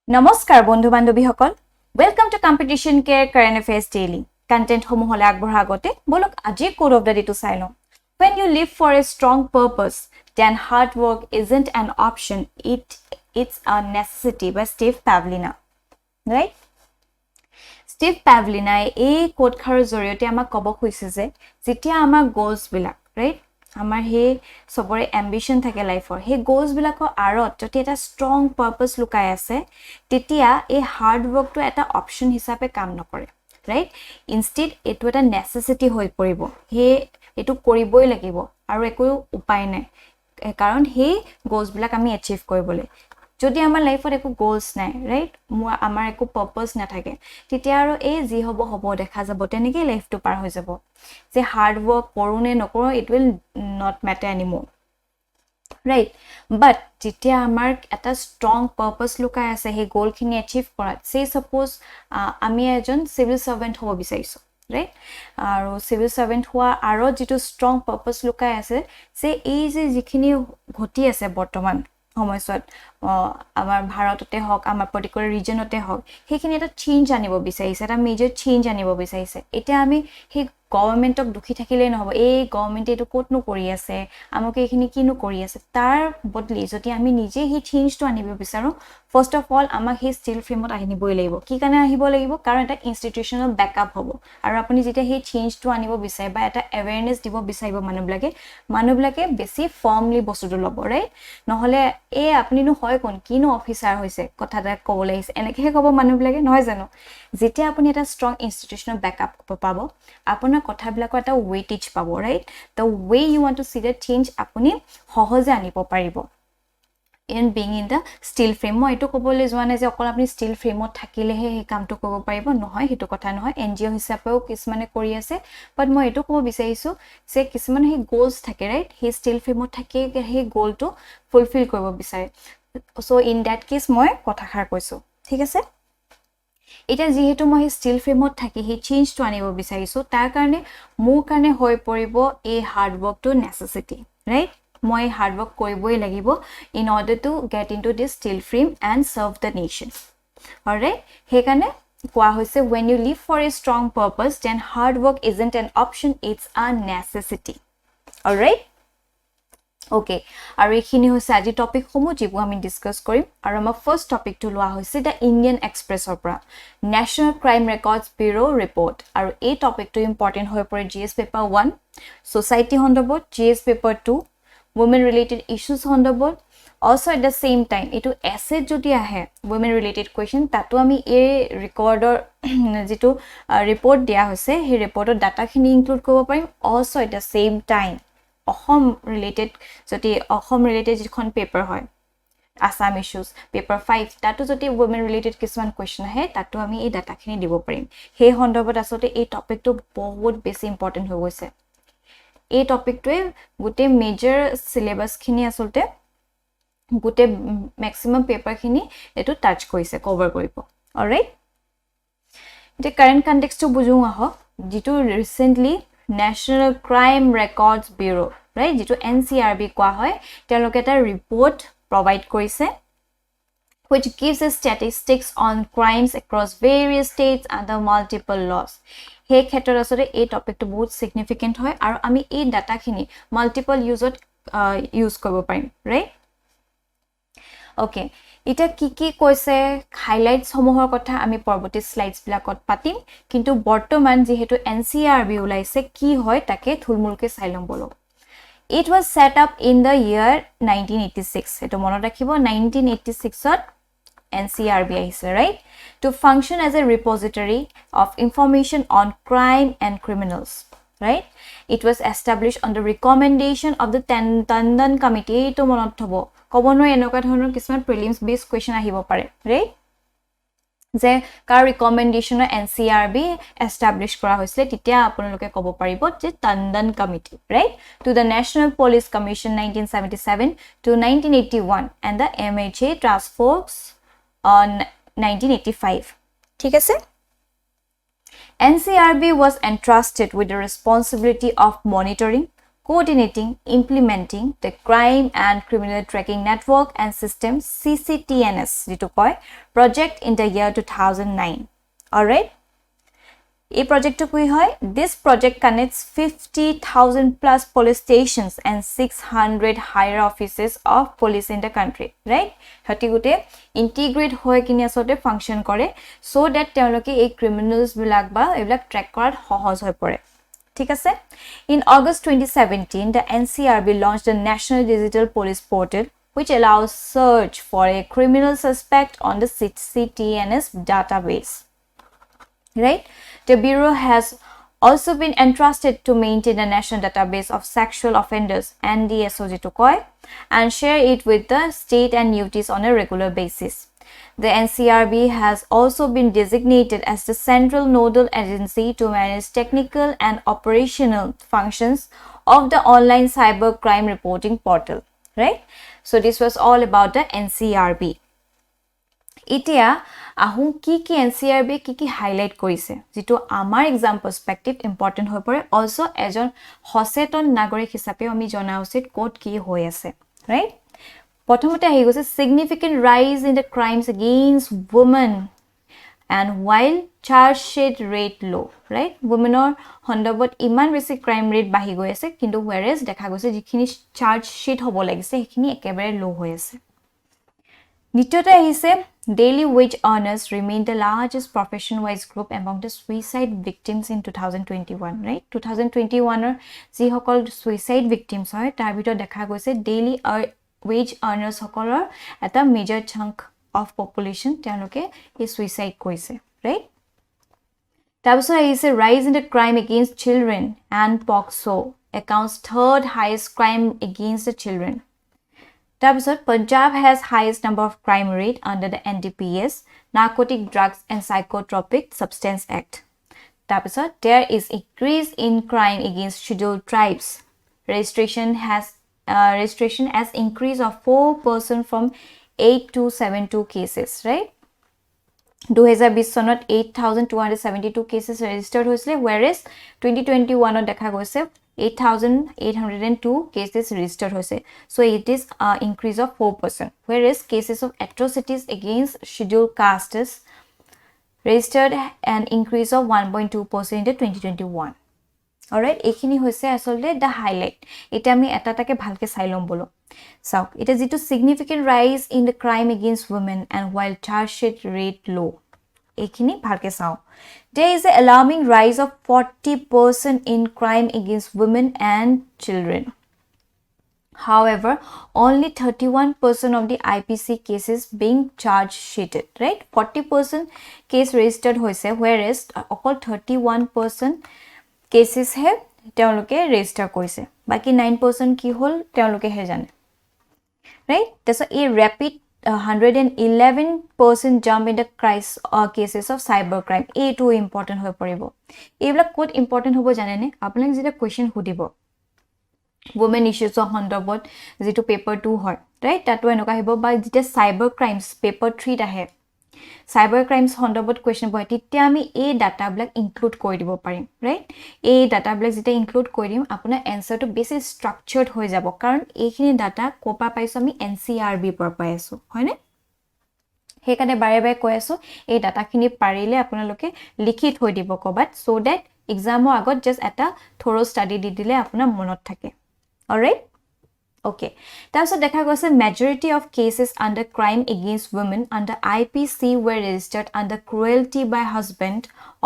নমস্কাৰ বন্ধু বান্ধৱীসকল welcome to competition care current affairs daily content সমূহলে আগবঢ়া আগতে বলক আজি কোড অফ দা ডে টু চাই লওঁ when you live for a strong purpose then hard work isn't an option it's a necessity by Steve Pavlina right Steve Pavlina এই code খাৰৰ জৰিয়তে আমাক ক'ব খুজিছে যে যেতিয়া আমাৰ গোলছ বিলাক right আমাৰ হে সবৰে এম্বিশন থাকে লাইফৰ হে গোলছ বিলাকৰ আৰত যদি এটা ষ্ট্ৰং পাৰপাস লুকাই আছে তেতিয়া এই হাৰ্ড ওয়াৰ্কটো এটা অপচন হিচাপে কাম নকৰে ৰাইট ইনষ্টেড এটো এটা নেসেসিটি হৈ পৰিব হে এটো কৰিবই লাগিব আৰু একো উপায় নাই কাৰণ হে গোলছ বিলাক আমি এচিভ কৰিবলৈ যদি আমাৰ লাইফত একো গোলছ নাই ৰাইট আমাৰ একো পাৰপাস নাথাকে তেতিয়া আৰু এই যি হ'ব দেখা যাব তেনেকৈ লাইফটো পাৰ হৈ যাব যে হাৰ্ড ওয়াৰ্ক কৰোনে নকৰো it will not matter anymore right but যেতিয়া আমাৰ এটা ষ্ট্ৰং পাৰপাস লুকাই আছে হে গোলখিনি এচিভ কৰাত সে সাপোজ আমি এজন সিভিল সাৰ্ভেন্ট হ'ব বিচাৰিছো right আৰু সিভিল সাৰ্ভেন্ট হোৱা আৰু যেটো ষ্ট্ৰং পাৰপাস লুকাই আছে সে এই যে যিখিনি ঘটি আছে বৰ্তমান সময়ত আমাৰ ভাৰততে হক আমাৰ পাৰ্টিকুলাৰ ৰিজনতে হক হেখিনি এটা চেঞ্জ আনিব বিচাৰিছে এটা মেজৰ চেঞ্জ আনিব বিচাৰিছে এতিয়া আমি হে গভৰ্নমেন্টক দুখী থাকিলে নহব এই গভৰ্নমেন্টে এটো কোটনো কৰি আছে আমকে এখিনি কিনো কৰি আছে তাৰ বদলি যদি আমি নিজে হি চেঞ্জটো আনিব বিচাৰো ফাৰ্স্ট অফ অল আমাক হি ষ্টিল ফ্ৰেমত আহিবই লাগিব কি কাৰণে আহিব লাগিব কাৰণ এটা ইনষ্টিটিউচনেল ব্যাকআপ হ'ব আৰু আপুনি যেতিয়া হি চেঞ্জটো আনিব বিচাৰে বা এটা এৱেৰনেস দিব বিচাৰিব মানুহবিলাকে বেছি ফৰ্মলি বস্তুটো ল'ব ৰাইট নহলে এই আপুনিনো হয় কোন কিনো অফিচাৰ হৈছে কথাটা ক'ব লাগিছে এনেকৈ ক'ব মানুহবিলাকে নহয় জানো যেতিয়া আপুনি এটা ষ্ট্ৰং ইনষ্টিটিউচনেল ব্যাকআপ পাব আপোনাৰ কথাবিলাকৰ এটা ওয়েটেজ পাব right the way you want to see the change আপুনি সহজে আনিব পাৰিব in being in the steel frame মই এটো ক'বলৈ যোৱা নাই যে অকল আপুনি steel frame ত থাকিলেহে এই কামটো কৰিব পাৰিব নহয় হেতু কথা নহয় এনজিও হিচাপেও কিছুমানে কৰি আছে বাট মই এটো ক'ব বিচাৰিছো যে কিছুমান হে গোলছ থাকে ৰাইট হে steel frame ত থাকে হে গোলটো ফুলফিল কৰিব বিচাৰে সো ইন দ্যাট কেস মই কথাখাৰ কৈছো ঠিক আছে এটা যেহেতু মই ষ্টিল ফ্ৰেমত থাকি হে চেঞ্জটো আনিব বিচাৰিছো তাৰ কাৰণে মোৰ কাৰণে হৈ পৰিব এই হাৰ্ড ওয়াৰ্কটো নেসেসিটি ৰাইট মই হাৰ্ড ওয়াৰ্ক কৰিবই লাগিব in order to get into this steel frame and serve the nation alright হে কাৰণে কোৱা হৈছে when you live for a strong purpose then hard work isn't an option it's a necessity alright okay আৰু এখিনি হৈছে আজি topic সমূহ যিবোৰ আমি ডিসকাস কৰিম আৰু আমাৰ ফাৰ্স্ট টপিকটো লোৱা হৈছে দা ইণ্ডিয়ান এক্সপ্ৰেছৰ পৰা national crime records bureau report আৰু এই টপিকটো ইম্পৰ্টেন্ট হৈ পৰে জিএছ পেপাৰ 1 সোসাইটি সন্দৰ্ভত GS paper 2 women related issues সন্দৰ্ভত also at the same time এটো এসে যদি আহে women related question তাতো আমি এই ৰেকৰ্ডৰ যেটো ৰিপৰ্ট দিয়া হৈছে সেই ৰিপৰ্টৰ ডাটাখিনি ইনক্লুড কৰিব পাৰিম also at the same time Assam related যদি অসম ৰিলেটেড যিখন পেপাৰ হয় Assam issues paper 5 তাতো যদি women related কিছুমান কোৱেশ্চন আহে তাতো আমি এই ডাটাখিনি দিব পাৰিম সেই সন্দৰ্ভত আসলে এই টপিকটো বহুত বেছি ইম্পৰ্টেন্ট হৈ গৈছে এই টপিকটোৱে গুটে মেজৰ সিলেবাস খিনি আসলে গুটে ম্যাক্সিমাম পেপাৰ খিনি এটো টাচ কৰিছে কভাৰ কৰিব অলৰাইট এটা কাৰেন্ট কনটেক্সট বুজো আহক যেটো recently National Crime Records Bureau right যেটো NCRB কোৱা হয় তেওঁলোকে এটা ৰিপৰ্ট provide কৰিছে which gives us statistics on crimes across various states under multiple laws হে ক্ষেত্ৰত আসলে এই টপিকটো বহুত সিগনিফিকেন্ট হয় আৰু আমি এই ডাটাখিনি মাল্টিপল ইউজত ইউজ কৰিব পাৰিম ৰাইট ওকে এটা কি কৈছে হাইলাইটস সমূহৰ কথা আমি পৰৱৰ্তী স্লাইডছ বিলাকত পাতিম কিন্তু বৰ্তমান যেহেতু এনসিআৰবি ওলাইছে কি হয় তাকে থুলমুলকে চাই লম বলো It was set up in the year 1986 এটো মনত ৰাখিব 1986 ত NCRB আহিছে right to function as a repository of information on crime and criminals right it was established on the recommendation of the Tandon committee to মনত থব কবনো এনেকুৱা ধৰণৰ কিছুমান prelims base question আহিব পাৰে right যে কাৰ ৰিকমেন্ডেশন এনসিআৰবি এস্টাবলিশ কৰা হৈছিল তেতিয়া আপোনালোকে ক'ব পাৰিব যে Tandon committee right to the National Police Commission 1977 to 1981 and the MHA task force on 1985 ঠিক আছে NCRB was entrusted with the responsibility of monitoring coordinating, implementing the Crime and Criminal Tracking Network and System CCTNS যেটো কয় project in the year 2009. Alright? A project কি হয়? This project connects 50,000 plus police stations and 600 higher offices of police in the country. Right? Hati gote integrate hoy kini asote function kore so that তেওঁলোকে এই criminals বিলাক বা এবিলাক track কৰাত সহজ হৈ পৰে. ঠিক আছে? In August 2017, the NCRB launched the National Digital Police Portal, which allows search for a criminal suspect on the CCTNS database. Right? The Bureau has also been entrusted to maintain a national database of sexual offenders, NDSO যেটো কয়, and share it with the state and UTs on a regular basis. The NCRB has also been designated as the central nodal agency to manage technical and operational functions of the online cyber crime reporting portal. Right? So this was all about the NCRB. Itia ahun ki NCRB ki highlight korise jito amar exam perspective important hoy pore also ejon hoseton nagorik hisabe ami jona usit code ki hoy ase. Right? Protomote ahi gose significant rise in the crimes against women and while charge sheet rate low. Right? Women or hondobot iman besi crime rate bahi goi ase kintu whereas dekha gose jikhini charge sheet hobo lagise hekhini ekebare low hoy ase. Nityote ahise daily wage earners remain the largest profession-wise group among the suicide victims in 2021. Right? 2021 or ji hokol suicide victims hoy tar bitor dekha goise daily wage earners hokolor eta major chunk of population তেওঁলোকে এই suicide koise. Right? Tabso is a rise in the crime against children and POCSO accounts third highest crime against the children. Tabso Punjab has highest number of crime rate under the NDPS, Narcotic Drugs and Psychotropic Substance Act. Tabso there is increase in crime against scheduled tribes. Registration has increase of 4% from 8 to 72 cases. Right? 2020 sonot 8,272 cases registered hoisle whereas 2021 dekha goise 8,802 cases registered hoise. So it is increase of 4%, whereas cases of atrocities against scheduled castes registered an increase of 1.2% in 2021. Alright, ekhini hoise asolde the highlight. Eta ami eta take bhalke sailom bolo. So it is a significant rise in the crime against women and while charge sheet rate low. Ekhini bhalke sao. There is an alarming rise of 40% in crime against women and children. However, only 31% of the IPC cases being charge sheeted. Right? 40% case registered hoise whereas all 31% cases he তেওঁলোকে register কৰিছে বাকি 9% কি হল তেওঁলোকে হে জানে. Right? That's a rapid 111% jump in the cases of cyber crime. A2 important hoy poribo. Ebla code important hobo janene apnak jeta question hudibo women issues of hondobot jito paper 2 hoy. Right? Tatu enoka hibo ba jeta cyber crimes paper 3 ahe cyber crimes hondobot question boy titte ami a data black include koi dibo parim. Right? A data black jeta include koi dim apuna answer to base structured hoy jabo karon ekhini data kopa paiso ami NCRB por paiso hoy ne hekane bare bare koi aso ei data khini parile apunaloke likhit hoy dibo kobat so that exam o agot just eta thorough study di dile apuna monot thake. All right? Okay. That's what dekha goise majority of cases under crime against women under IPC were registered under cruelty by husband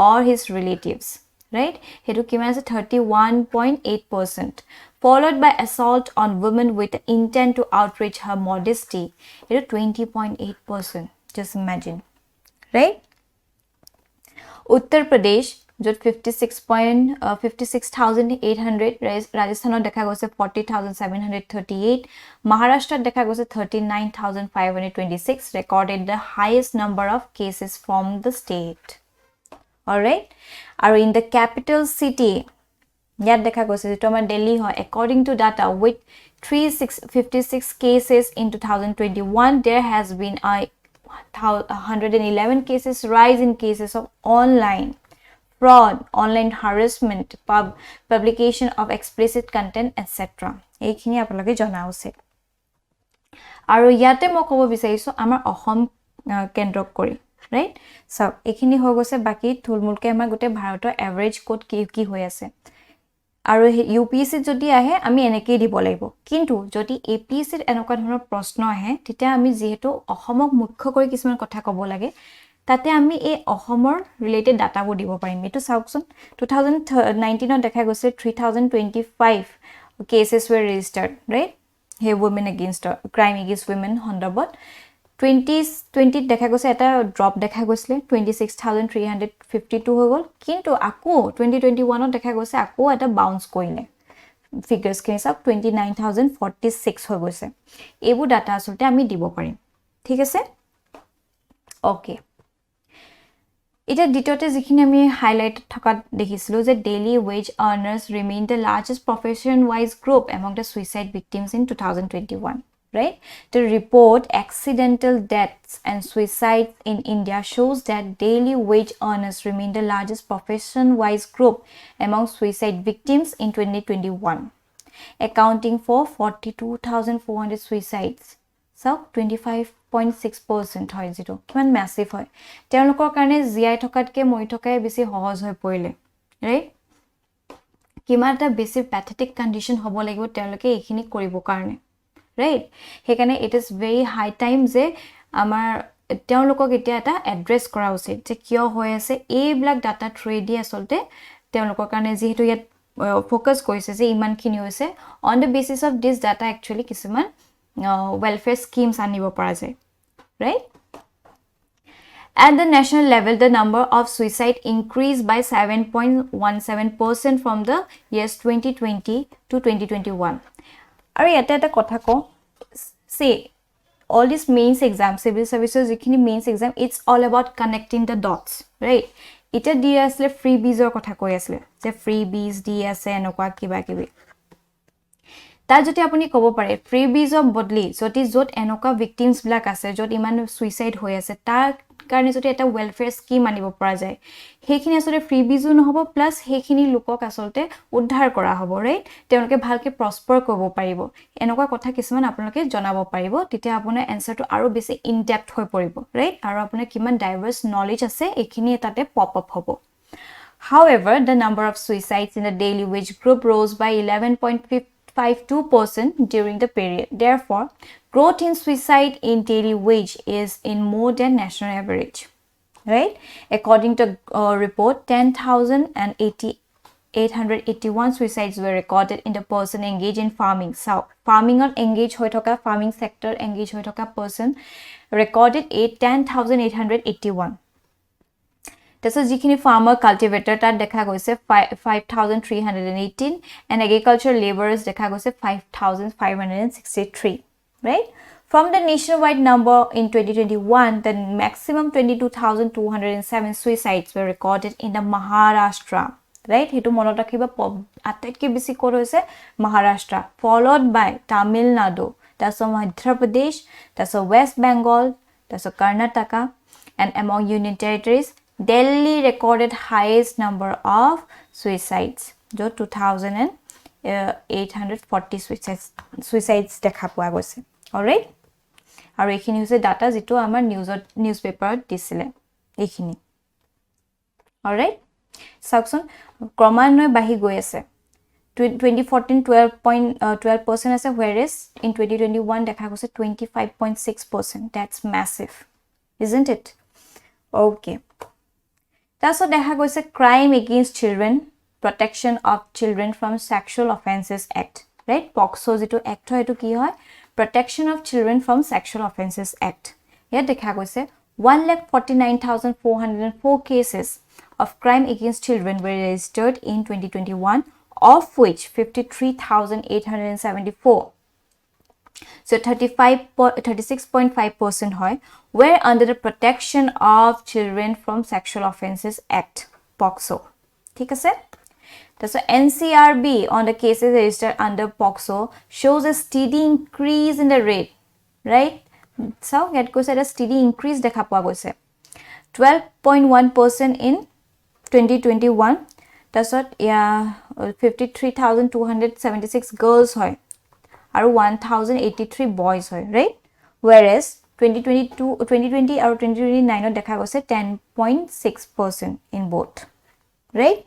or his relatives. Right? Hetu kiman ase 31.8%, followed by assault on women with intent to outrage her modesty. Hetu 20.8%. Just imagine. Right? Uttar Pradesh jot 56,800, Rajasthan dekha goise 40,738, Maharashtra dekha goise 39,526 recorded the highest number of cases from the state. All right? Are in the capital city yat dekha goise jito amar Delhi hoy according to data with 356 cases in 2021 there has been a 111 cases rise in cases of online fraud, online harassment, publication of explicit content, etc. এইখিনি আপোনালোকে জনা উচিত আৰু ইয়াতে মই ক'ব বিচাৰিছো আমাৰ অসম কেন্দ্ৰক কৰি ৰাইট সো এইখিনি হৈ গৈছে বাকি থুলমুলকে আমাৰ গোটে ভাৰতৰ এভাৰেজ কোড কি হৈ আছে আৰু ইউপিএসসি যদি আহে আমি এনেকৈ দিব লাগিব কিন্তু যদি এপিএসসি এনেকুৱা ধৰণৰ প্ৰশ্ন আহে তেতিয়া আমি যেহেতু অসমক মুখ্য কৰি কিছুমান কথা ক'ব লাগে তাতে আমি এই অসমৰ ৰিলেটেড ডাটাবোৰ দিব পাৰিম এটো চাওকচোন 2019 দেখা গৈছে 3025 cases were registered right here women against crime against women সন্দৰ্ভত 2020 দেখা গৈছে এটা ড্ৰপ দেখা গৈছিল 26352 হৈ গল কিন্তু আকৌ 2021 দেখা গৈছে আকৌ এটা বাউন্স কৰিলে ফিগাৰস খিনি সব 29046 হৈ গৈছে এইবোৰ ডাটা আসলতে আমি দিব পাৰিম ঠিক আছে ওকে এটা দ্বিতীয়তে যিখিনি আমি হাইলাইট থকা দেখিছিলো যে daily wage earners remain the largest profession wise group among the suicide victims in 2021 right the report accidental deaths and suicides in India shows that daily wage earners remain the largest profession wise group among suicide victims in 2021 accounting for 42400 suicides so 25.6% হয় যেটো কিমান massive হয় তেওঁলোকৰ কাৰণে GI থকাতকে মই থকাই বেছি সহজ হৈ পৰিলে ৰাইট কিমান এটা বেছি প্যাথেটিক কন্ডিশন হ'ব লাগিব তেওঁলোকে এইখিনি কৰিব কাৰণে right হেকানে it is very high time যে আমাৰ তেওঁলোকক এতিয়া এটা এড্ৰেছ কৰা উচিত যে কিয় হৈ আছে এই ব্লক ডাটা থ্ৰেডি আসলতে তেওঁলোকৰ কাৰণে যেহেতু ইয়াত ফোকাস কৰিছে যে ইমানখিনি হৈছে on the basis of this data actually কিছুমান welfare schemes আনিব পৰা যায় right at the national level the number of suicide increased by 7.17% from the years 2020 to 2021 আৰু ইয়াতে এটা কথা কও see all these mains exam civil services যিখিনি mains exam it's all about connecting the dots right এটা দি আসলে freebies কথা কৈ আসলে যে freebies দি আছে এনেকুৱা কিবা কিবি তা যদি আপুনি ক'ব পাৰে freebies of বদলি যদি যত এনেকুৱা victims বিলাক আছে যত ইমান suicide হৈ আছে তাৰ কাৰণে যদি এটা welfare scheme আনিব পৰা যায় হেখিনি আসলে freebies নহব প্লাস হেখিনি লোকক আসলতে উদ্ধাৰ কৰা হ'ব ৰাইট তেওঁলোকে ভালকে প্ৰস্পাৰ কৰিব পাৰিব এনেকুৱা কথা কিছুমান আপোনালোকে জনাব পাৰিব তেতিয়া আপোনাৰ এনসাৰটো আৰু বেছি ইন ডেপথ হৈ পৰিব ৰাইট আৰু আপোনাৰ কিমান ডাইভাৰ্স নলেজ আছে এখিনি তাতে পপ আপ হ'ব However, the number of suicides in the daily wage group rose by 11.52% during the period. Therefore, growth in suicide in daily wage is in more than national average. Right? According to report, 10,881 suicides were recorded in the person engaged in farming. So, farming on engaged hoi thoka, farming sector engaged hoi thoka person recorded 10,881. This is যিখিনি farmer cultivator তাত দেখা গৈছে 5318 and agriculture laborers দেখা গৈছে 5563 right from the nationwide number in 2021 the maximum 22207 suicides were recorded in the Maharashtra right hetu monot rakhiba attaitke besi kor hoise Maharashtra followed by Tamil Nadu that's Madhya Pradesh that's West Bengal that's Karnataka and among union territories Delhi recorded highest number of suicides jo 2840 suicides dekha poa goise all right aru ekhini hoise data jitu amar newspaper disile ekhini all right sakson kromanoy bahi goi ase 2014 12% ase whereas in 2021 dekha goise 25.6% that's massive isn't it okay Taso দেখা গৈছে Crime Against Children Protection of Children from Sexual Offences Act right POCSO যেটো act হয় এটো কি হয় Protection of Children from Sexual Offences Act ইয়াত দেখা গৈছে 1,49,404 cases of crime against children were registered in 2021 of which 53,874 so 36.5% hoy were under the Protection of Children from Sexual Offences Act POCSO thik ase so NCRB on the cases registered under POCSO shows a steady increase in the rate right so get goes at a steady increase dekha poa goise 12.1% in 2021 তাৰছত 53,276 girls হয় আৰু 1083 boys হয়, right? Whereas 2020 আৰু 2029 ত দেখা গৈছে 10.6% in both, right?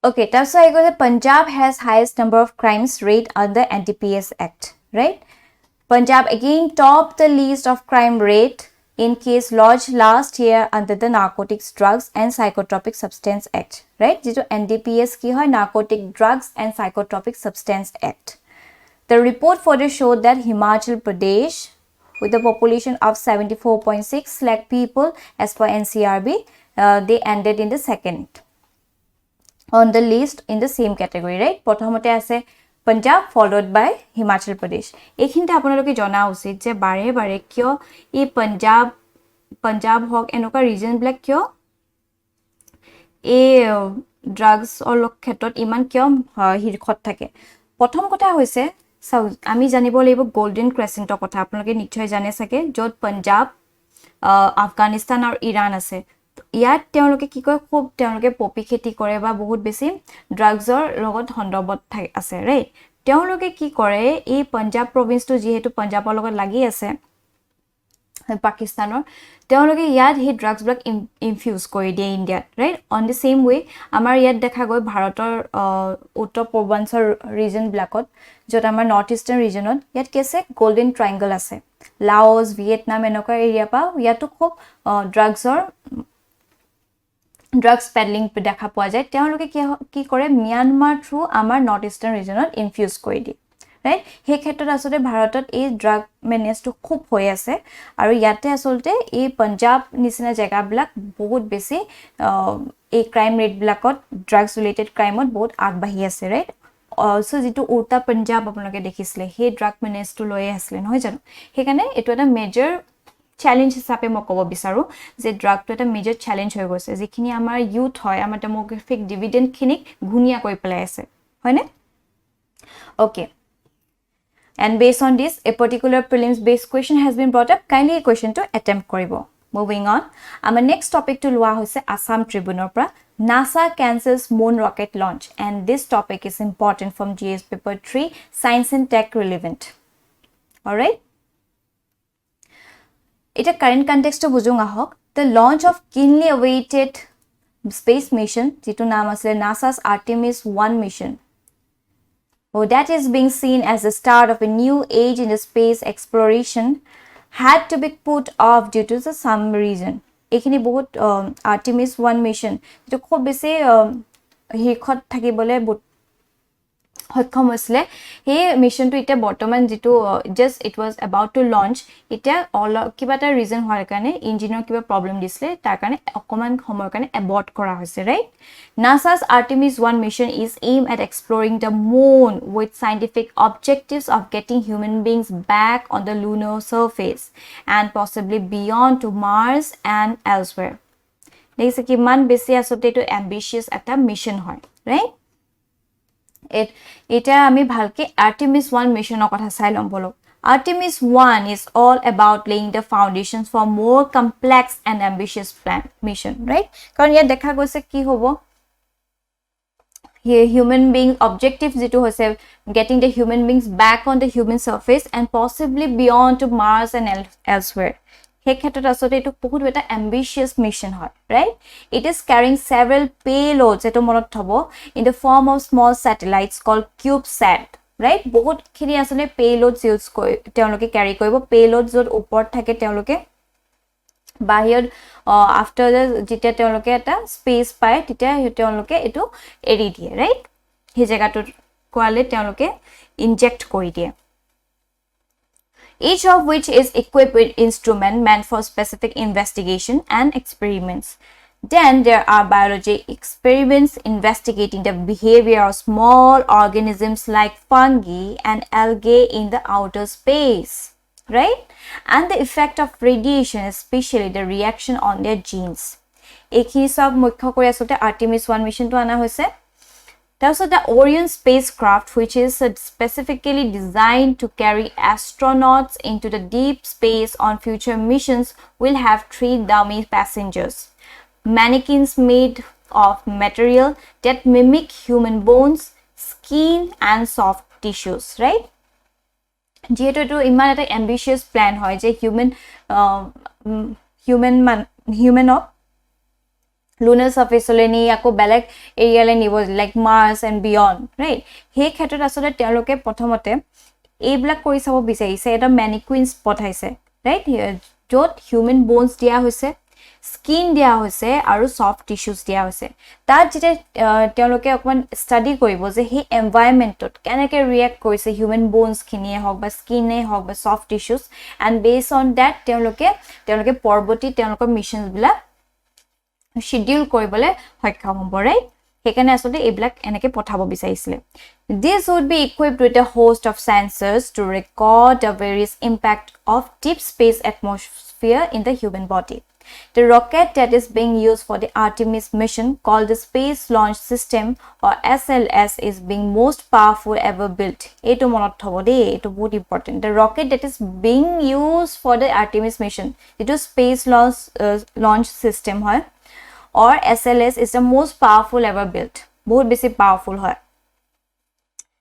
Okay, তাৰপিছত I got Punjab has highest number of crimes rate under NDPS Act, right? Punjab again topped the list of crime rate in case lodged last year under the Narcotics, Drugs and Psychotropic Substance Act, right? Jito NDPS ki hoy Narcotic Drugs and Psychotropic Substance Act. The report further showed that Himachal Pradesh, with a population of 74.6 lakh people as per NCRB, they ended in the second on the list in the same category, right? Prothomote ase Punjab followed by Himachal Pradesh. Ekhinte apunaloke jana usit je bare bare kyo e Punjab hok enoka region black kyo e drugs or lok khetot iman kyo hirkhot thake. Prothom kotha hoise আমি জানিব লাগিব golden ক্ৰেসেন্টৰ কথা আপোনালোকে নিশ্চয় জানে সকে যত পাঞ্জাব আফগানিস্তান আৰু Iran আছে ইয়াত তেওঁলোকে কি কয় খুব তেওঁলোকে পপি খেতি কৰে বা বহুত বেছি ড্ৰাগছৰ লগত হন্দবত আছে ৰাইট তেওঁলোকে কি কৰে এই পাঞ্জাব প্ৰভিন্সটো যেহেতু পাঞ্জাবৰ লগত লাগি আছে পাকিস্তানৰ তেওঁলোকে ইয়াত হি ড্ৰাগছ ব্লক ইনফিউজ কৰি দিয়ে ইণ্ডিয়াত ৰাইট অন দি সেম ৱে আমাৰ ইয়াত দেখা গৈ ভাৰতৰ উত্তৰ পূৰ্বাঞ্চল ৰিজন ব্লকত যত আমাৰ নৰ্থ ইষ্টাৰ্ণ ৰিজনত ইয়াত কেছে গোল্ডেন ট্ৰায়াঙ্গল আছে লাওস ভিয়েটনাম এনেকুৱা এৰিয়া পা ইয়াতো খুব ড্ৰাগছ পেডলিং দেখা পোৱা যায় তেওঁলোকে কি কৰে মিয়ানমাৰ থ্ৰু আমাৰ নৰ্থ ইষ্টাৰ্ণ ৰিজনত ইনফিউজ কৰি দিয়ে right he khetot asole bharatot ei drug menace to khub hoy ase aru yate asolte ei punjab nisina jaga blak bahut besi ei crime rate blakot drugs related crime ot bahut agbahi ase right also jitu urta punjab apnaloke dekhisle he drug menace to loye asle noy jano hekane etu eta major challenge hisabe mo kobo bisaru je drug to eta major challenge hoy goise jekhini amar youth hoy amar demographic dividend khinik ghunia koi pelai ase hoyne okay. And based on this, a particular prelims based question has been brought up. Kindly a question to attempt koribo. Moving on, our next topic to lua hoise Assam Tribune pra NASA cancels moon rocket launch, and this topic is important from GS paper 3 Science and Tech relevant. All right. It a current context to bujunga hok the launch of keenly awaited space mission jitu naam asle NASA's Artemis 1 mission. Oh, that is being seen as the start of a new age in the space exploration had to be put off due to some reason. Ekhini bahut Artemis 1 mission to khob besi hikhot thakibole সক্ষম হৈছিলে হে mission to ইটা বৰ্তমান যেটো just it was about to launch ইটা all কিবা এটা region হোৱাৰ কাৰণে ইঞ্জিনৰ কিবা প্ৰবলেম দিছিলে তাৰ কাৰণে অকমান সময়ৰ কাৰণে এবৰ্ট কৰা হৈছে right NASA's Artemis 1 mission is aimed at exploring the moon with scientific objectives of getting human beings back on the lunar surface and possibly beyond to Mars and elsewhere. দেখিছে কিমান বেছি আসতে এটো ambitious এটা মিশন হয় right এটা আমি ভালকে Artemis 1 মিশনৰ কথা চাই লম বলো Artemis 1 is all about laying the foundations for more complex and ambitious mission right কাৰণ ইয়াত দেখা গৈছে কি হ'ব human being objective যেটো হৈছে getting the human beings back on the human surface and possibly beyond to Mars and elsewhere he khetot asote etu bahut eta ambitious mission hoy right it is carrying several payloads eto monot thobo in the form of small satellites called CubeSat right bahut khini asole payloads use koi teoloke carry koibo payloads jot upor thake teoloke bahir after the jita teoloke eta space pai tita teoloke etu eri die right he jaga to kwale teoloke inject kori die each of which is equipped with instrument meant for specific investigation and experiments. Then there are biology experiments investigating the behavior of small organisms like fungi and algae in the outer space, right? And the effect of radiation, especially the reaction on their genes. Ekhi sab mukhya kori asote Artemis 1 mission to ana hoise also the Orion spacecraft which is specifically designed to carry astronauts into the deep space on future missions will have 3 dummy passengers mannequins made of material that mimic human bones, skin and soft tissues, right? যেহেতু এটো ইমান এটা ambitious plan হয় যে humanক lunar surface le ni ako belek area le nibo like Mars and beyond, right? He khetot asole teloke prothomote এইবিলাক কৰি চাব বিচাৰিছে এটা mannequins পঠাইছে, right? য'ত human bones দিয়া হৈছে, skin দিয়া হৈছে আৰু soft tissues দিয়া হৈছে। তাত যেতে তেওঁলোকে অকমান ষ্টাডি কৰিব যে হে এনভায়ৰনমেন্টত কেনেকৈ ৰিএক্ট কৰিছে human bones খিনিয়ে হওক বা স্কিনে হওক বা soft tissues, and based on that তেওঁলোকে পৰৱৰ্তী তেওঁলোকৰ মিশনছ বিলাক schedule কৰিবলৈ সক্ষম হ'ব, right? সেইকাৰণে আসলে এইবিলাক এনেকৈ পঠাব বিচাৰিছিলে। This would be equipped with a host of sensors to record the various impact of deep space atmosphere in the human body. The rocket that is being used for the Artemis mission, called the Space Launch System or SLS, is being most powerful ever built. Eto monot thobo de, eto bahut important. The rocket that is being used for the Artemis mission, eto Space Launch System hoy, or SLS, is the most powerful ever built. Bahut besi powerful hoy.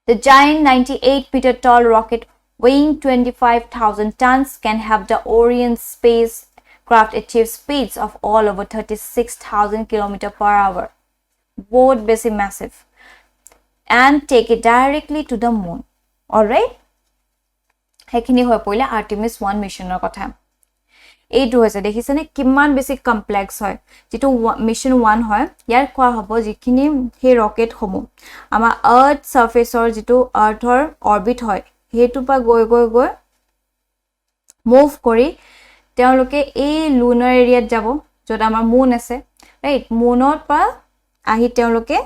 The giant 98-meter tall rocket weighing 25,000 tons can have the Orion spacecraft achieve speeds of all over 36,000 km per hour. Both basi massive. And take it directly to the moon. Alright? Hekhini hoy poile Artemis 1 mission or kotha. এইটো হৈছে দেখিছেনে কিমান বেছি complex হয় যেটো mission 1 হয় ইয়াৰ কোৱা হ'ব যিখিনি হে ৰকেট সমূহ আমাৰ আৰ্থ সাৰফেসৰ যেটো আৰ্থৰ অৰবিট হয় হেতু পা গৈ মুভ কৰি তেওঁলোকে এই লুনাৰ এৰিয়াত যাব যত আমাৰ মুন আছে, ৰাইট? মুনৰ পা আহি তেওঁলোকে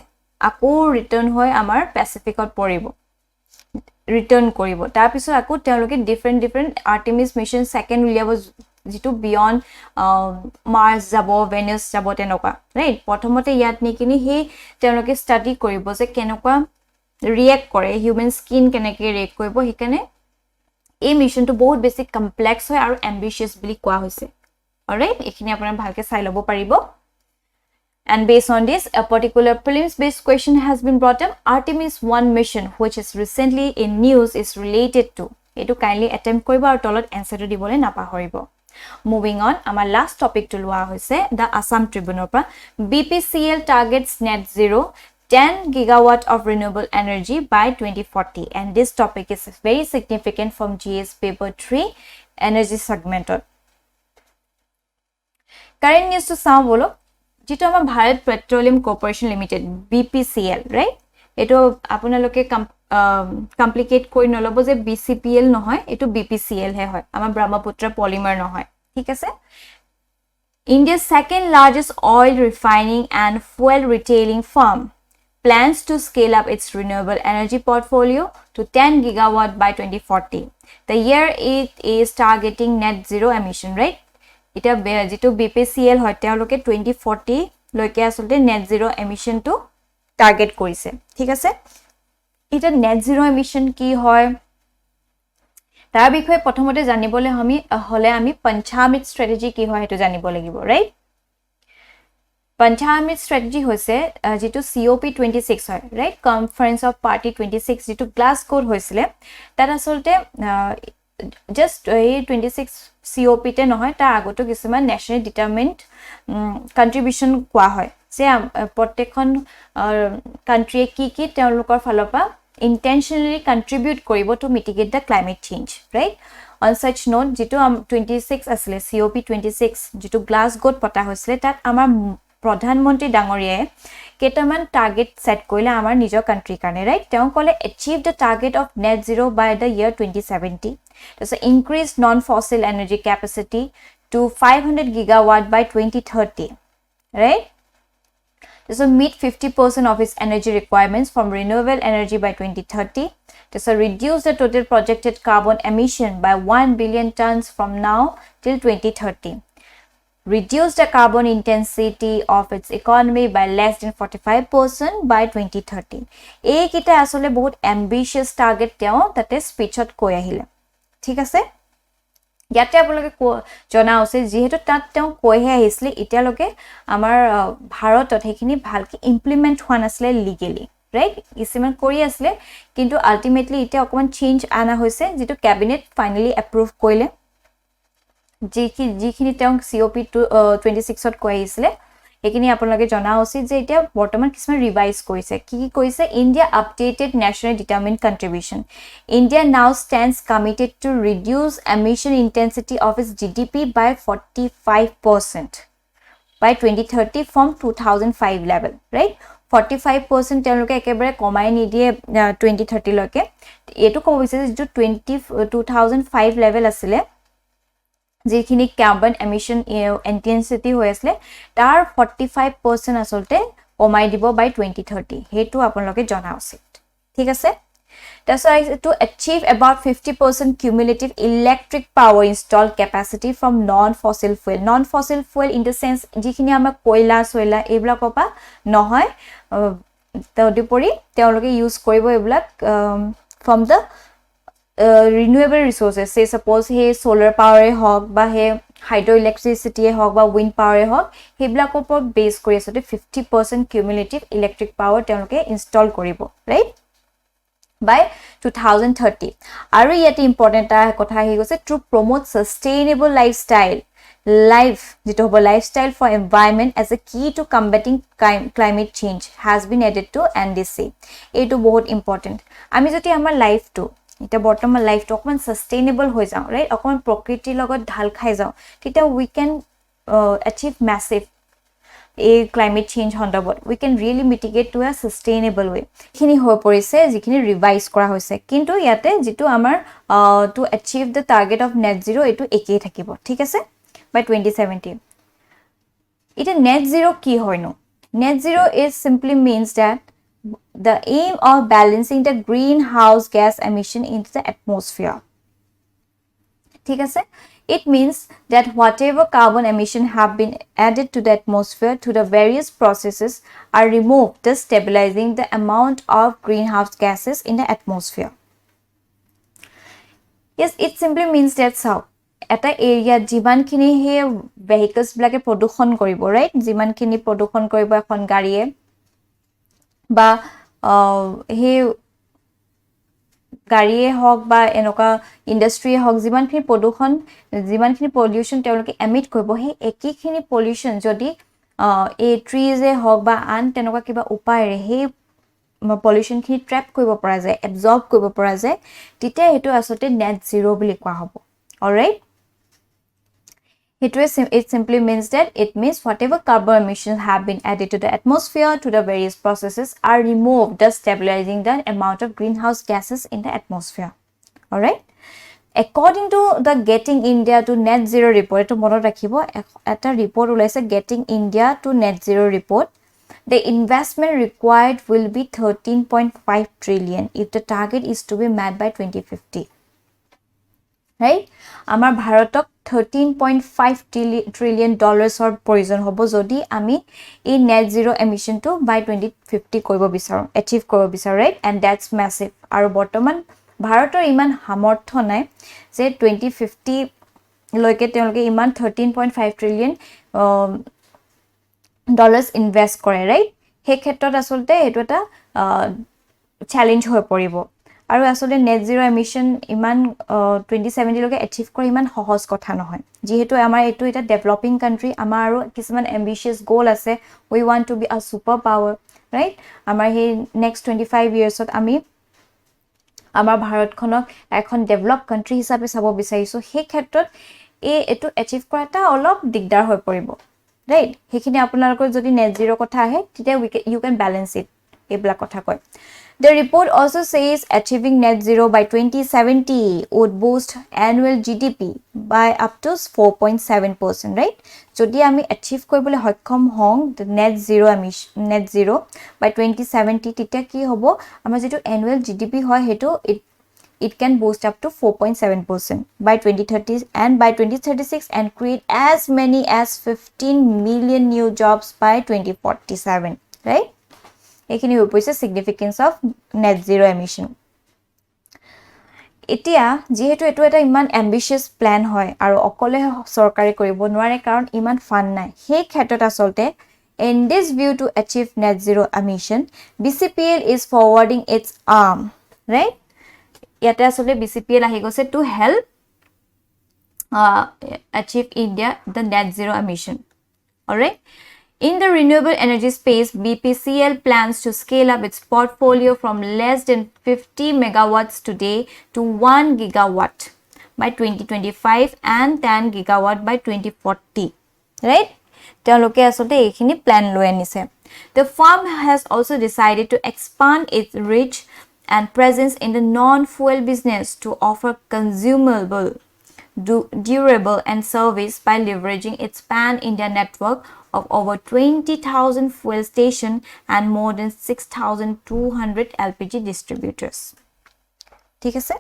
আকৌ ৰিটাৰ্ণ হৈ আমাৰ পেচিফিকত পৰিব, ৰিটাৰ্ণ কৰিব। তাৰ পিছত আকৌ তেওঁলোকে ডিফাৰেন্ট আৰ্টেমিস মিশন সেকেন্ড উলিয়াব যেটো বিয়ন্ড মাৰ্স যাব, ভেনাস যাব তেনেকুৱা, ৰাইট? প্ৰথমতে ইয়াত নিকিনি হে তেওঁলোকে ষ্টাডি কৰিব যে কেনেকুৱা ৰিএক্ট কৰে হিউম্যান স্কিন কেনেকৈ ৰিএক্ট কৰিব। হেকানে এই মিশনটো বহুত বেছি কমপ্লেক্স হয় আৰু এম্বিশিয়াস বুলি কোৱা হৈছে। অলৰাইট, এখিনি আপোনাৰ ভালকে চাই লব পাৰিব। And based on this, a particular prelims-based question has been brought up. Artemis 1 mission, which is recently in news, is related to. Etu kindly attempt koriba aru tolot answer to dibole napahoribo. Moving on, our last topic to lua hoise the Assam Tribune pa BPCL targets net zero 10 gigawatt of renewable energy by 2040, and this topic is very significant from GS paper 3 energy segment. Current news to saw bolo যেটো আমাৰ Bharat petroleum corporation limited BPCL, right? এটো আপোনালোকে complicate কৰি নলব যে BCPL নহয়, এটো BPCL হে হয়, আমাৰ ব্ৰহ্মপুত্ৰ পলিমাৰ নহয়, ঠিক আছে? India's second largest oil refining and fuel retailing firm plans to scale up its renewable energy portfolio to 10 gigawatt by 2040. The year it is targeting net zero emission, right? এটা যেটো BPCL হয় তেওঁলোকে 2040 লৈকে আসলে net zero emission to target কৰিছে, ঠিক আছে? এটা নেট জিৰো এমিশন কি হয় তাৰ বিষয়ে প্ৰথমতে জানিবলৈ আমি পঞ্চামৃত স্ট্ৰেটেজি কি হয় হেতু জানিব লাগিব, ৰাইট? পঞ্চামৃত স্ট্ৰেটেজি হৈছে যেটো COP26 হয়, ৰাইট? কনফারেন্স অফ পার্টি 26 যেটো গ্লাসগোত হৈছিলে তাত আসলতে just 26 COP তে নহয় তাৰ আগতো কিছুমান ন্যাশনালি ডিটাৰমাইন্ড কন্ট্ৰিবিউশন কোৱা হয় যে প্ৰত্যেকখন কান্ট্ৰিয়ে কি তেওঁলোকৰ ফালপা intentionally contribute কৰিব to mitigate the climate change, right? On such note, যেটো 26 আসলে COP26 যেটো গ্লাসগোত পতা হৈছিলে তাত আমাৰ প্ৰধানমন্ত্ৰী ডাঙৰীয়াই কেটামান টাৰ্গেট সেট কৰিলে আমাৰ নিজৰ কান্ট্ৰিৰ কাৰণে, ৰাইট? তেওঁ ক'লে achieve the target of net zero by the year 2070. There's an increased non-fossil energy capacity to 500 gigawatt by 2030, right? There's a meet 50% of its energy requirements from renewable energy by 2030. There's a reduce the total projected carbon emission by 1 billion tons from now till 2030. Reduce the carbon intensity of its economy by less than 45% by 2030. এই কিটা আসলে বহুত ambitious target তেওঁ তাতে স্পিচত কৈ আহিলে, ঠিক আছে? ইয়াতে আপোনালোকে জনা উচিত যেহেতু তাত তেওঁ কৈহে আহিছিলে এতিয়ালৈকে আমাৰ ভাৰতত সেইখিনি ভালকে ইমপ্লিমেন্ট হোৱা নাছিলে লিগেলি ৰাইট কিছুমান কৰি আছিলে কিন্তু আল্টিমেটলি এতিয়া অকমান চেঞ্জ আনা হৈছে যেটো ক্যাবিনেট ফাইনালি এপ্ৰুভ কৰিলে যিখিনি তেওঁ COP 26ত কৈ আহিছিলে এখিনি আপোনালোকে জনা উচিত যে এতিয়া বৰ্তমান কিছুমান ৰিভাইজ কৰিছে কি কৈছে India updated nationally determined contribution India now stands committed to reduce emission intensity of its GDP by 45% by 2030 from 2005 level right 45% তেওঁলোকে একেবাৰে কমাই নিদিয়ে 2030 লৈকে এটো ক'ব বিচাৰিছে যে 2005 লেভেল আছিল যিখিনি কাৰ্বন এমিশন ইন্টেন্সিটি হৈ আছিল তাৰ 45% আসলতে কমাই দিব বাই 2030 হেতু আপোনালোকে জনা উচিত ঠিক আছে to achieve about 50% cumulative electric power installed capacity from non-fossil fuel in the sense যিখিনি আমাৰ কয়লা সয়লা এইবলা কপা নহয় তদুপৰি তেওঁলোকে ইউজ কৰিব এইবিলাক from the renewable resources say suppose he solar power hog ba he hydroelectricity hog ba wind power hog hebla kopor base kori asate 50% cumulative electric power তেওঁলোকে install কৰিব right by 2030 আৰু ইয়াতে important এটা কথা আহি গৈছে to promote sustainable lifestyle for environment as a key to combating climate change has been added to NDC এইটো বহুত important আমি যদি আমাৰ লাইফ টু এটা বৰ্তমান লাইফটো অকমান সাস্টেইনেবল হৈ যাও ৰাইট অকমান প্ৰকৃতিৰ লগত ঢাল খাই যাও তেতিয়া we can achieve massive a climate change হন্দবত we can really mitigate to a sustainable way খিনি হৈ পৰিছে যিখিনি ৰিভাইজ কৰা হৈছে কিন্তু ইয়াতে যেটো আমাৰ to achieve the target of net zero এটো একেই থাকিব ঠিক আছে by 2070 এটা net zero কি হয়নো net zero is simply means that the aim of balancing the greenhouse gas emission into the atmosphere ঠিক আছে it means that whatever carbon emission have been added to the atmosphere to the various processes are removed thus stabilizing the amount of greenhouse gases in the atmosphere yes it simply means that so এটা area যিমানখিনি হে vehicles ব্লাকে প্ৰদূষণ কৰিব right যিমানখিনি প্ৰদূষণ কৰিব এখন গাড়ীয়ে বা হে গাড়ীয়ে হক বা এনেকা ইন্ডাস্ট্ৰি হক যিমানখিনি প্ৰদূষণ যিমানখিনি পলিউশন তেওঁলোকে এমিট কৰিব হে একিখিনি পলিউশন যদি এ ট্ৰিজে হক বা আন তেনেকা কিবা উপায়ৰে হে পলিউশন খিনি ট্ৰ্যাপ কৰিব পৰা যায় এবজৰ্ব কৰিব পৰা যায় তেতিয়া হেতু আসতে নেট জিৰো বুলি কোৱা হ'ব alright it simply means that it means whatever carbon emissions have been added to the atmosphere to the various processes are removed thus stabilizing the amount of greenhouse gases in the atmosphere all right according to the getting India to net zero report to monot rakhibo eta report ulaise getting India to net zero report the investment required will be 13.5 trillion if the target is to be met by 2050 right আমাৰ ভাৰতক 13.5 trillion dollars or প্ৰয়োজন হ'ব যদি আমি এই net zero emission to by 2050 কৰিব বিচাৰো achieve কৰিব বিচাৰো right and that's massive আৰু বৰ্তমান ভাৰতৰ ইমান সামৰ্থ্য নাই যে 2050 লৈকে তেওঁলোকে ইমান 13.5 trillion dollars invest কৰে right সেই ক্ষেত্ৰত আসলতে এটো এটা চ্যালেঞ্জ হৈ পৰিব আৰু আসলে net zero emission ইমান 2070 লৈকে achieve কৰি ইমান সহজ কথা নহয় যেহেতু আমাৰ এটো এটা ডেভেলপিং কান্ট্ৰি আমাৰ আৰু কিছুমান ambitious goal আছে we want to be a super power right আমাৰ হে next 25 yearsত আমি আমাৰ ভাৰতখনক এখন ডেভেলপ কান্ট্ৰি হিচাপে চাব বিচাৰিছো সেই ক্ষেত্ৰত এটো achieve কৰাটা অলপ দিগদাৰ হৈ পৰিব right হেখিনি আপোনালোকৰ যদি net zero কথা আহে তেতিয়া you can balance it এবলা কথা কয় The report also says achieving net zero by 2070 would boost annual GDP by up to 4.7%, right? Jodi ami achieve koribole hoikom hong the net zero by 2070 tita ki hobo amar jetu annual GDP hoy hetu it can boost up to 4.7% by 2030 and by 2036 and create as many as 15 million new jobs by 2047, right? এখিনি হৈ পৰিছে significance of net zero emission এতিয়া যেহেতু এটো এটা ইমান এম্বিশিয়াস plan হয় আৰু অকলে সৰকাৰে কৰিব নোৱাৰে কাৰণ ইমান ফান্ড নাই সেই ক্ষেত্ৰত আসলতে in this view to achieve net zero emission BCPL is forwarding its arm right ইয়াতে আসলে BCPL আহি গৈছে to help achieve India the net zero emission all right in the renewable energy space BPCL plans to scale up its portfolio from less than 50 megawatts today to 1 gigawatt by 2025 and 10 gigawatt by 2040 right তেওঁলোকে আসলে এইখিনি plan লৈ আনিছে the firm has also decided to expand its reach and presence in the non-fuel business to offer consumable durable and service by leveraging its pan-India network of over 20,000 fuel stations and more than 6,200 LPG distributors. ঠিক আছে?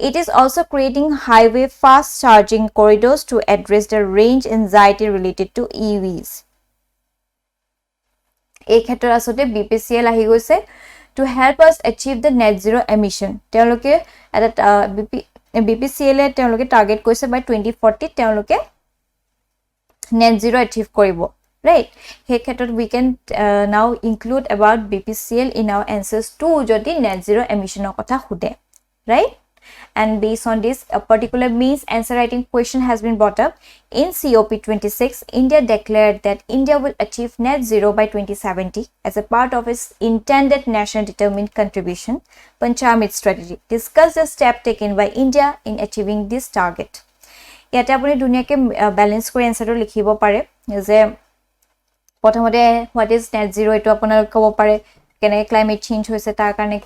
It is also creating highway fast charging corridors to address the range anxiety related to EVs. এই ক্ষেত্ৰত আসলে BPCL আহি গৈছে to help us achieve the net zero emission. তেওঁলোকে এটা BPCL এ তেওঁলোকে টাৰ্গেট কৰিছে by 2040 তেওঁলোকে net zero achieve কৰিব right সেই ক্ষেত্ৰত we can now include about BPCL in our answers to যদি net zero emission কথা খুদে right and based on this a particular means answer writing question has been brought up in COP26 India declared that India will achieve net zero by 2070 as a part of its intended national determined contribution Panchamit strategy discuss the step taken by India in achieving this target ইয়াতে আপুনি দুনিয়াকে balance কৰি আনসাৰটো লিখিব পাৰে যে প্ৰথমতে what is net zero এটো আপোনাৰ ক'ব পাৰে কেনে ক্লাইমেট চেঞ্জ হৈছে তাৰ কাৰণে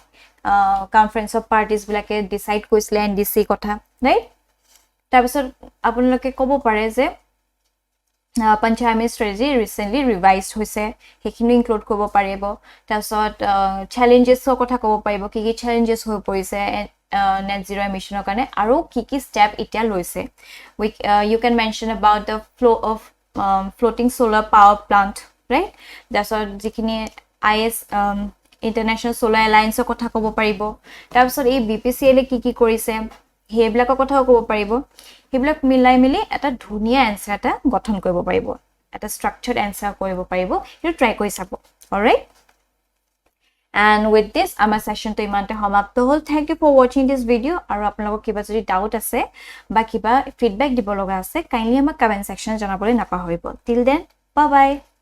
কনফাৰেন্স অফ পাৰ্টিজ বিলাকে ডিসাইড কৰিছিল এনডিসি কথা ৰাইট তাৰ পিছত আপোনালোকে ক'ব পাৰে যে পঞ্চায়ত স্ট্ৰেটেজি ৰিসেন্টলি ৰিভাইজড হৈছে সেইখিনি ইনক্লুড কৰিব পাৰিব তাৰ পিছত চ্যালেঞ্জেছৰ কথা ক'ব পাৰিব কি কি চ্যালেঞ্জেছ হৈ পৰিছে net zero emission কাৰণে আৰু কি কি স্টেপ এতিয়া লৈছে you can mention about the flow of floating solar power plant right that's all যিখিনি IS International Solar Alliance কথা ক'ব পাৰিব তাৰ পিছত এই BPCL কি কি কৰিছে হেবিলাকৰ কথাও ক'ব পাৰিব হেবিলাক মিলাই মিলি এটা ধুনিয়া আনসাৰ এটা গঠন কৰিব পাৰিব এটা স্ট্ৰাকচাৰ্ড আনসাৰ কৰিব পাৰিব ইউ ট্ৰাই কৰি চাব অলৰাইট and with this আমাৰ সেশনটো ইমানতে সমাপ্ত হ'ল thank you for watching this video আৰু আপোনালোকৰ কিবা যদি ডাউট আছে বা কিবা ফিডব্যাক দিব লগা আছে কাইন্ডলি আমাক কমেন্ট সেকশন জনাবলৈ নাপাহৰিব till then bye bye